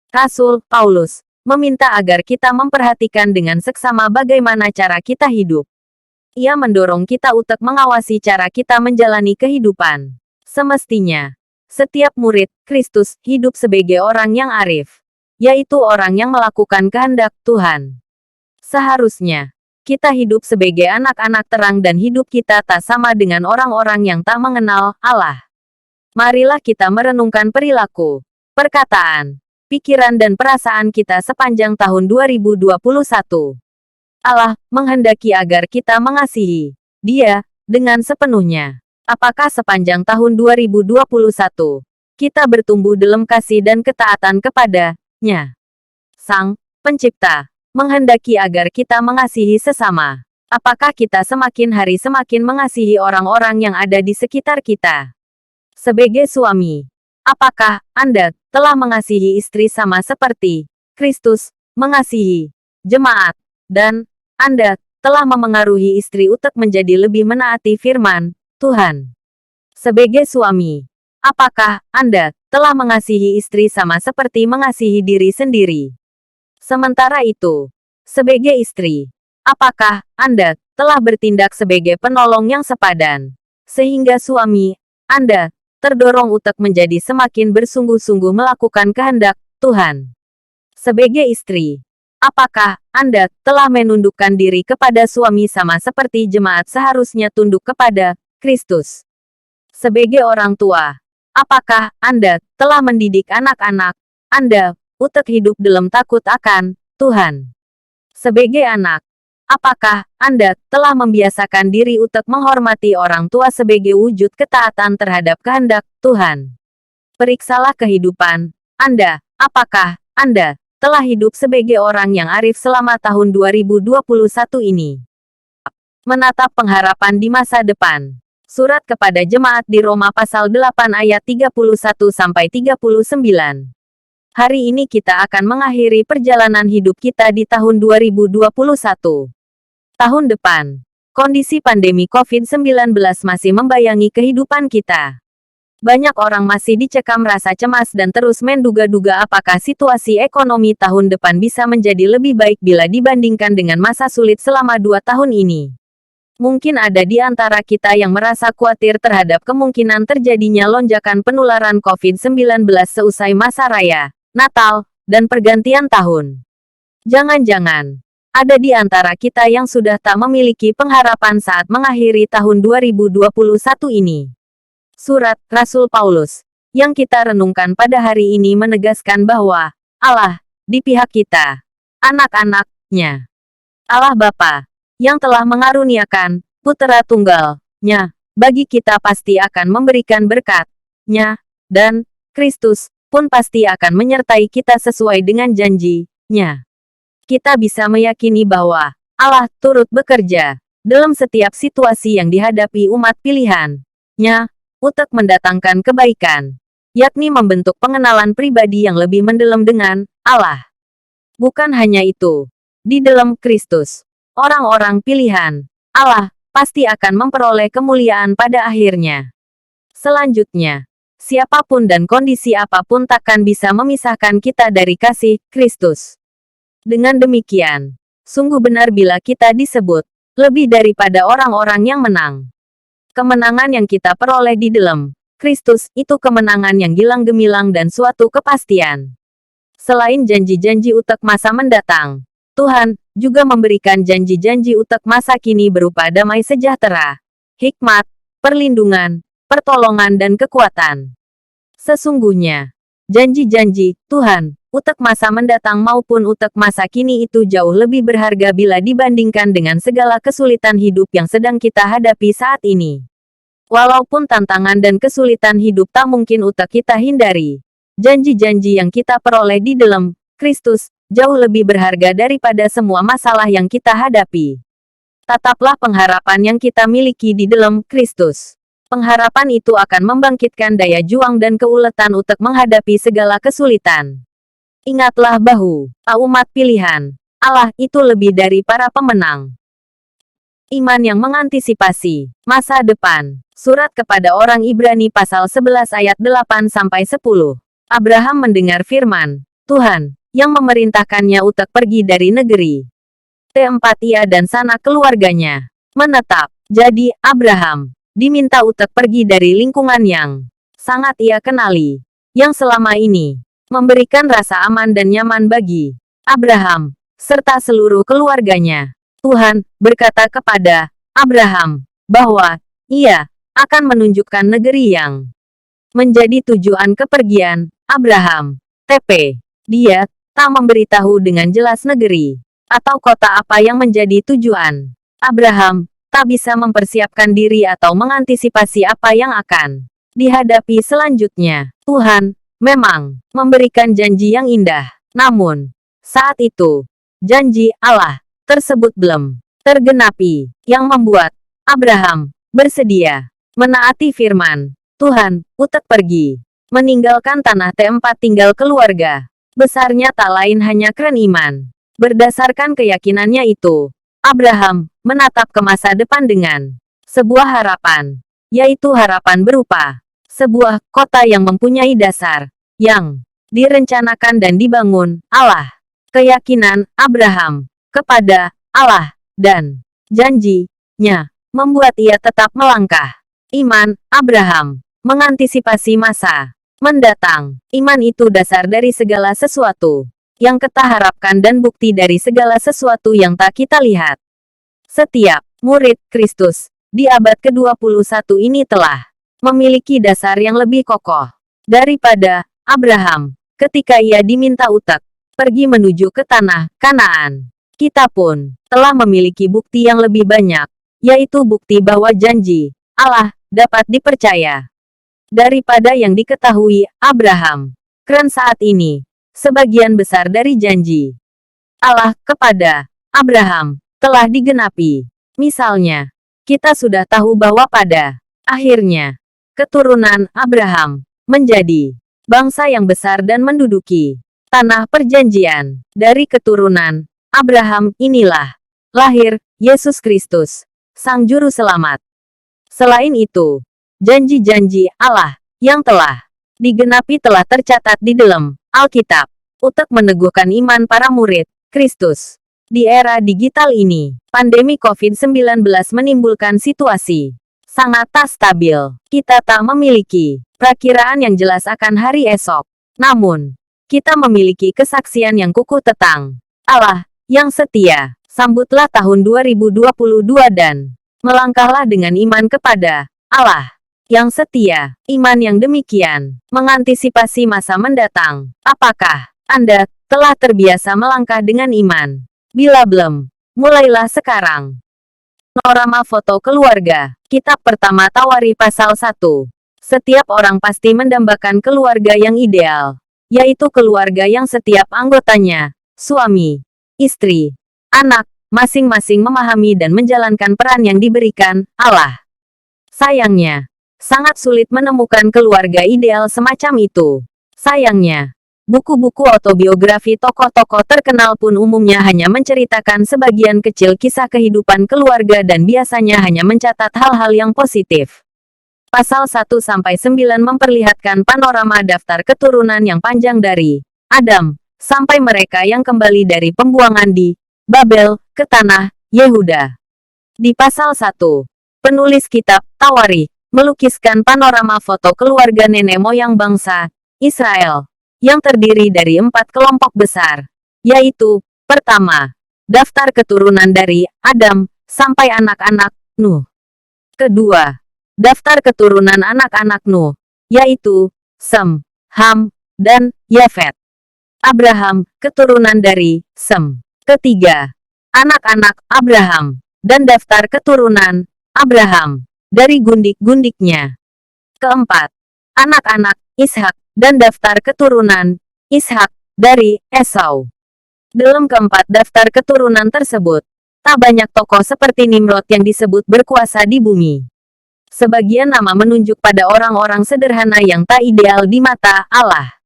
Rasul Paulus meminta agar kita memperhatikan dengan seksama bagaimana cara kita hidup. Ia mendorong kita untuk mengawasi cara kita menjalani kehidupan. Semestinya, setiap murid Kristus hidup sebagai orang yang arif, yaitu orang yang melakukan kehendak Tuhan. Seharusnya, kita hidup sebagai anak-anak terang dan hidup kita tak sama dengan orang-orang yang tak mengenal Allah. Marilah kita merenungkan perilaku, perkataan, pikiran dan perasaan kita sepanjang tahun 2021. Allah menghendaki agar kita mengasihi Dia dengan sepenuhnya. Apakah sepanjang tahun 2021 kita bertumbuh dalam kasih dan ketaatan kepada-Nya? Sang Pencipta menghendaki agar kita mengasihi sesama. Apakah kita semakin hari semakin mengasihi orang-orang yang ada di sekitar kita? Sebagai suami, apakah Anda telah mengasihi istri sama seperti Kristus mengasihi jemaat, dan Anda telah memengaruhi istri untuk menjadi lebih menaati firman Tuhan? Sebagai suami, apakah Anda telah mengasihi istri sama seperti mengasihi diri sendiri? Sementara itu, sebagai istri, apakah Anda telah bertindak sebagai penolong yang sepadan, sehingga suami Anda terdorong untuk menjadi semakin bersungguh-sungguh melakukan kehendak Tuhan? Sebagai istri, apakah Anda telah menundukkan diri kepada suami sama seperti jemaat seharusnya tunduk kepada Kristus? Sebagai orang tua, apakah Anda telah mendidik anak-anak Anda untuk hidup dalam takut akan Tuhan? Sebagai anak, apakah Anda telah membiasakan diri untuk menghormati orang tua sebagai wujud ketaatan terhadap kehendak Tuhan? Periksalah kehidupan Anda. Apakah Anda telah hidup sebagai orang yang arif selama tahun 2021 ini? Menatap pengharapan di masa depan. Surat kepada jemaat di Roma pasal 8 ayat 31-39. Hari ini kita akan mengakhiri perjalanan hidup kita di tahun 2021. Tahun depan, kondisi pandemi COVID-19 masih membayangi kehidupan kita. Banyak orang masih dicekam rasa cemas dan terus menduga-duga apakah situasi ekonomi tahun depan bisa menjadi lebih baik bila dibandingkan dengan masa sulit selama 2 tahun ini. Mungkin ada di antara kita yang merasa khawatir terhadap kemungkinan terjadinya lonjakan penularan COVID-19 seusai masa raya, Natal, dan pergantian tahun. Jangan-jangan, ada di antara kita yang sudah tak memiliki pengharapan saat mengakhiri tahun 2021 ini. Surat Rasul Paulus yang kita renungkan pada hari ini menegaskan bahwa Allah di pihak kita, anak-anaknya. Allah Bapa yang telah mengaruniakan Putera Tunggal-Nya bagi kita pasti akan memberikan berkat-Nya, dan Kristus pun pasti akan menyertai kita sesuai dengan janji-Nya. Kita bisa meyakini bahwa Allah turut bekerja dalam setiap situasi yang dihadapi umat pilihan-Nya untuk mendatangkan kebaikan, yakni membentuk pengenalan pribadi yang lebih mendalam dengan Allah. Bukan hanya itu, di dalam Kristus, orang-orang pilihan Allah pasti akan memperoleh kemuliaan pada akhirnya. Selanjutnya, siapapun dan kondisi apapun takkan bisa memisahkan kita dari kasih Kristus. Dengan demikian, sungguh benar bila kita disebut lebih daripada orang-orang yang menang. Kemenangan yang kita peroleh di dalam Kristus itu kemenangan yang gilang gemilang dan suatu kepastian. Selain janji-janji untuk masa mendatang, Tuhan juga memberikan janji-janji untuk masa kini berupa damai sejahtera, hikmat, perlindungan, pertolongan dan kekuatan. Sesungguhnya, janji-janji Tuhan untuk masa mendatang maupun untuk masa kini itu jauh lebih berharga bila dibandingkan dengan segala kesulitan hidup yang sedang kita hadapi saat ini. Walaupun tantangan dan kesulitan hidup tak mungkin untuk kita hindari, janji-janji yang kita peroleh di dalam Kristus jauh lebih berharga daripada semua masalah yang kita hadapi. Tataplah pengharapan yang kita miliki di dalam Kristus. Pengharapan itu akan membangkitkan daya juang dan keuletan untuk menghadapi segala kesulitan. Ingatlah bahwa umat pilihan Allah itu lebih dari para pemenang. Iman yang mengantisipasi masa depan. Surat kepada orang Ibrani pasal 11 ayat 8-10. Abraham mendengar firman Tuhan yang memerintahkannya untuk pergi dari negeri tempat ia dan sanak keluarganya menetap. Jadi, Abraham diminta untuk pergi dari lingkungan yang sangat ia kenali, yang selama ini memberikan rasa aman dan nyaman bagi Abraham serta seluruh keluarganya. Tuhan berkata kepada Abraham bahwa ia akan menunjukkan negeri yang menjadi tujuan kepergian Abraham. TP. Dia tak memberitahu dengan jelas negeri atau kota apa yang menjadi tujuan. Abraham tak bisa mempersiapkan diri atau mengantisipasi apa yang akan dihadapi selanjutnya. Tuhan memang memberikan janji yang indah, namun saat itu janji Allah tersebut belum tergenapi, yang membuat Abraham bersedia menaati firman Tuhan untuk pergi meninggalkan tanah tempat tinggal keluarga besarnya tak lain hanya keren iman. Berdasarkan keyakinannya itu, Abraham menatap ke masa depan dengan sebuah harapan, yaitu harapan berupa sebuah kota yang mempunyai dasar, yang direncanakan dan dibangun Allah. Keyakinan Abraham kepada Allah dan janji-Nya membuat ia tetap melangkah. Iman Abraham mengantisipasi masa mendatang. Iman itu dasar dari segala sesuatu yang kita harapkan dan bukti dari segala sesuatu yang tak kita lihat. Setiap murid Kristus di abad ke-21 ini telah memiliki dasar yang lebih kokoh daripada Abraham ketika ia diminta untuk pergi menuju ke tanah Kanaan. Kita pun telah memiliki bukti yang lebih banyak, yaitu bukti bahwa janji Allah dapat dipercaya daripada yang diketahui Abraham. Keren saat ini, sebagian besar dari janji Allah kepada Abraham telah digenapi. Misalnya, kita sudah tahu bahwa pada akhirnya keturunan Abraham menjadi bangsa yang besar dan menduduki tanah perjanjian. Dari keturunan Abraham inilah lahir Yesus Kristus, Sang Juru Selamat. Selain itu, janji-janji Allah yang telah digenapi telah tercatat di dalam Alkitab untuk meneguhkan iman para murid Kristus. Di era digital ini, pandemi COVID-19 menimbulkan situasi sangat tak stabil. Kita tak memiliki perakiraan yang jelas akan hari esok. Namun, kita memiliki kesaksian yang kukuh tentang Allah yang setia. Sambutlah tahun 2022 dan melangkahlah dengan iman kepada Allah yang setia. Iman yang demikian mengantisipasi masa mendatang. Apakah Anda telah terbiasa melangkah dengan iman? Bila belum, mulailah sekarang. Panorama foto keluarga. Kitab pertama Tawari pasal 1. Setiap orang pasti mendambakan keluarga yang ideal, yaitu keluarga yang setiap anggotanya, suami, istri, anak, masing-masing memahami dan menjalankan peran yang diberikan Allah. Sayangnya, sangat sulit menemukan keluarga ideal semacam itu. Sayangnya, buku-buku autobiografi tokoh-tokoh terkenal pun umumnya hanya menceritakan sebagian kecil kisah kehidupan keluarga dan biasanya hanya mencatat hal-hal yang positif. Pasal 1-9 memperlihatkan panorama daftar keturunan yang panjang dari Adam sampai mereka yang kembali dari pembuangan di Babel ke tanah Yehuda. Di pasal 1, penulis kitab Tawari melukiskan panorama foto keluarga nenek moyang bangsa Israel yang terdiri dari 4 kelompok besar, yaitu, pertama, daftar keturunan dari Adam sampai anak-anak Nuh. Kedua, daftar keturunan anak-anak Nuh, yaitu Sem, Ham, dan Yafet. Abraham, keturunan dari Sem. Ketiga, anak-anak Abraham, dan daftar keturunan Abraham dari gundik-gundiknya. Keempat, anak-anak Ishak, dan daftar keturunan Ishak dari Esau. Dalam keempat daftar keturunan tersebut, tak banyak tokoh seperti Nimrod yang disebut berkuasa di bumi. Sebagian nama menunjuk pada orang-orang sederhana yang tak ideal di mata Allah.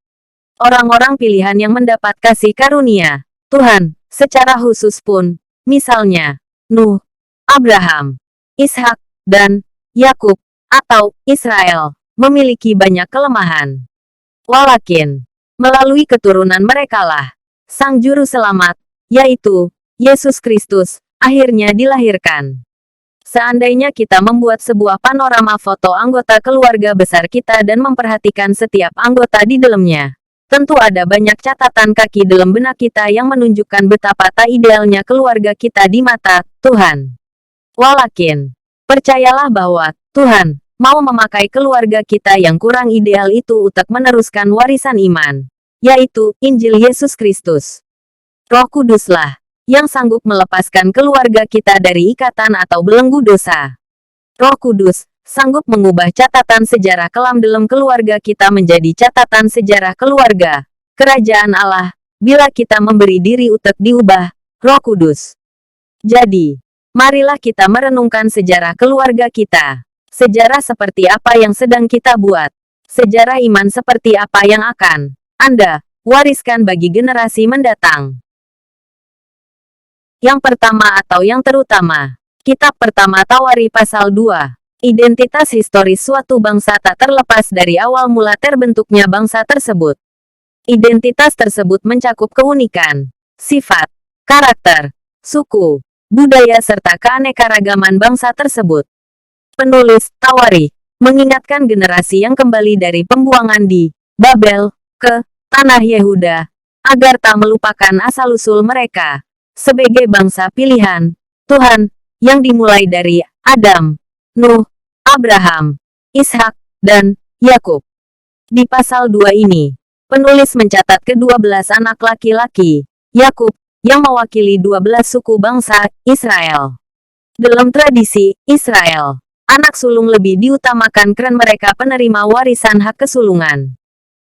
Orang-orang pilihan yang mendapat kasih karunia Tuhan secara khusus pun, misalnya Nuh, Abraham, Ishak, dan Yakub atau Israel, memiliki banyak kelemahan. Walakin, melalui keturunan merekalah Sang Juru Selamat, yaitu Yesus Kristus, akhirnya dilahirkan. Seandainya kita membuat sebuah panorama foto anggota keluarga besar kita dan memperhatikan setiap anggota di dalamnya, tentu ada banyak catatan kaki dalam benak kita yang menunjukkan betapa tak idealnya keluarga kita di mata Tuhan. Walakin, percayalah bahwa Tuhan mau memakai keluarga kita yang kurang ideal itu untuk meneruskan warisan iman, yaitu Injil Yesus Kristus. Roh Kuduslah yang sanggup melepaskan keluarga kita dari ikatan atau belenggu dosa. Roh Kudus sanggup mengubah catatan sejarah kelam dalam keluarga kita menjadi catatan sejarah keluarga Kerajaan Allah, bila kita memberi diri untuk diubah Roh Kudus. Jadi, marilah kita merenungkan sejarah keluarga kita. Sejarah seperti apa yang sedang kita buat. Sejarah iman seperti apa yang akan Anda wariskan bagi generasi mendatang. Yang pertama atau yang terutama. Kitab pertama Tawari pasal 2. Identitas historis suatu bangsa tak terlepas dari awal mula terbentuknya bangsa tersebut. Identitas tersebut mencakup keunikan, sifat, karakter, suku, budaya serta keanekaragaman bangsa tersebut. Penulis Tawari mengingatkan generasi yang kembali dari pembuangan di Babel ke tanah Yehuda agar tak melupakan asal-usul mereka sebagai bangsa pilihan Tuhan yang dimulai dari Adam, Nuh, Abraham, Ishak, dan Yakub. Di pasal 2 ini, penulis mencatat ke-12 anak laki-laki Yakub yang mewakili 12 suku bangsa Israel. Dalam tradisi Israel, anak sulung lebih diutamakan karena mereka penerima warisan hak kesulungan.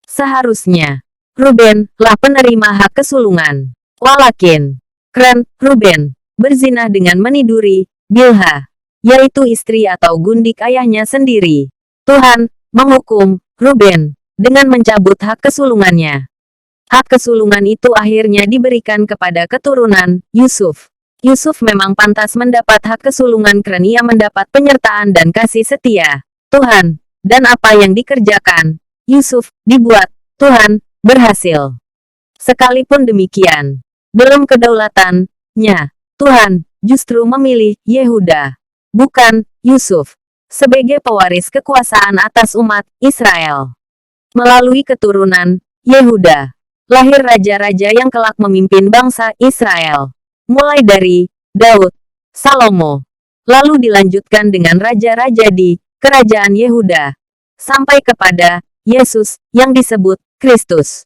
Seharusnya, Ruben lah penerima hak kesulungan. Walakin, karena Ruben berzinah dengan meniduri Bilha, yaitu istri atau gundik ayahnya sendiri, Tuhan menghukum Ruben dengan mencabut hak kesulungannya. Hak kesulungan itu akhirnya diberikan kepada keturunan Yusuf. Yusuf memang pantas mendapat hak kesulungan karena ia mendapat penyertaan dan kasih setia Tuhan, dan apa yang dikerjakan Yusuf dibuat Tuhan berhasil. Sekalipun demikian, dalam kedaulatannya, Tuhan justru memilih Yehuda, bukan Yusuf, sebagai pewaris kekuasaan atas umat Israel. Melalui keturunan Yehuda, lahir raja-raja yang kelak memimpin bangsa Israel. Mulai dari Daud, Salomo, lalu dilanjutkan dengan raja-raja di kerajaan Yehuda, sampai kepada Yesus yang disebut Kristus.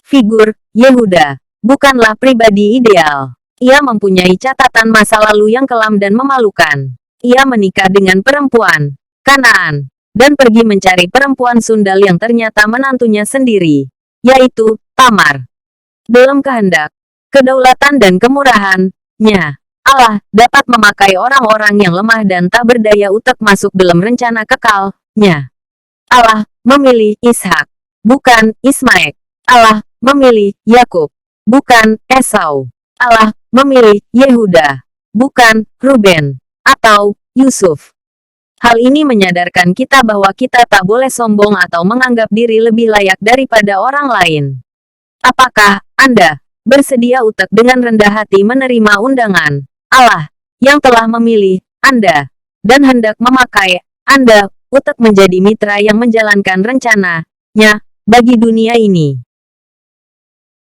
Figur Yehuda bukanlah pribadi ideal. Ia mempunyai catatan masa lalu yang kelam dan memalukan. Ia menikah dengan perempuan Kanaan dan pergi mencari perempuan sundal yang ternyata menantunya sendiri, yaitu Tamar. Dalam kehendak, kedaulatan dan kemurahan-Nya, Allah dapat memakai orang-orang yang lemah dan tak berdaya untuk masuk dalam rencana kekal-Nya. Allah memilih Ishak, bukan Ismail. Allah memilih Yakub, bukan Esau. Allah memilih Yehuda, bukan Ruben atau Yusuf. Hal ini menyadarkan kita bahwa kita tak boleh sombong atau menganggap diri lebih layak daripada orang lain. Apakah Anda bersedia untuk dengan rendah hati menerima undangan Allah yang telah memilih Anda dan hendak memakai Anda untuk menjadi mitra yang menjalankan rencana-Nya bagi dunia ini?